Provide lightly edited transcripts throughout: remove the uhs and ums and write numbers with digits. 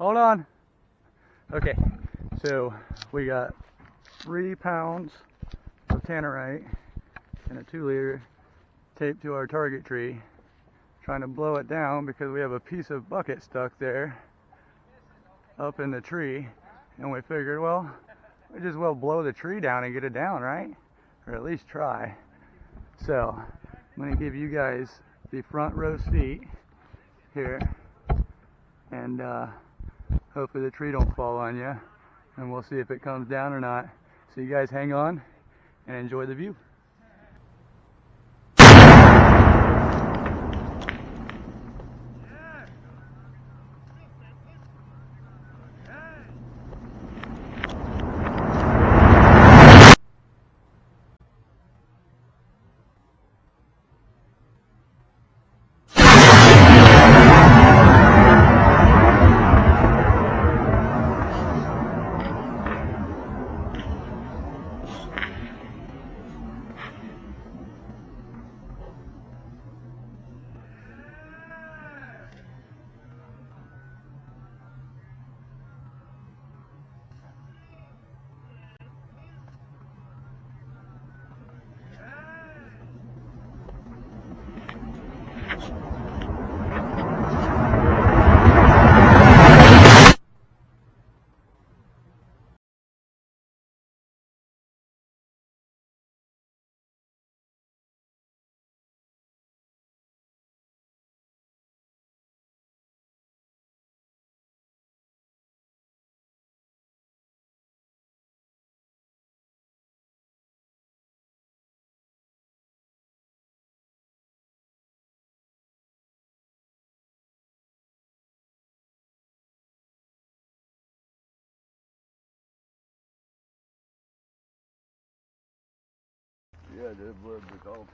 Hold on. Okay, so we got 3 pounds of Tannerite and a 2-liter taped to our target tree. Trying to blow it down because we have a piece of bucket stuck there up in the tree, and we figured, well, we just well blow the tree down and get it down, right? Or at least try. So I'm going to give you guys the front row seat here, and hopefully the tree don't fall on you, and we'll see if it comes down or not. So you guys hang on and enjoy the view.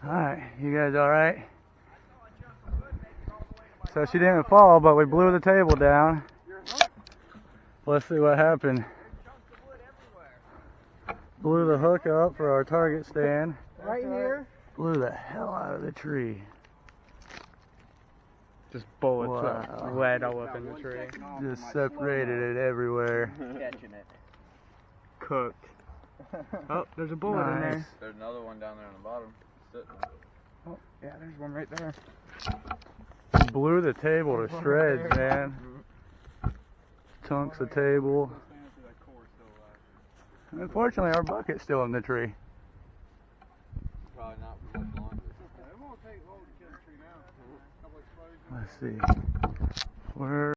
Alright, you guys alright? So she didn't fall, but we blew the table down. Let's see what happened. Blew the hook up for our target stand. Right here? Blew the hell out of the tree. Just bullets Wow. lead all up in the tree. Just separated it everywhere. Catching it. Cooked. Oh, there's a bullet in there. There's another one down there on the bottom. Oh, yeah, there's one right there. Blew the table to shreds, man. Chunks of table. Unfortunately, our bucket's still in the tree. Probably not for much longer. Let's see. Where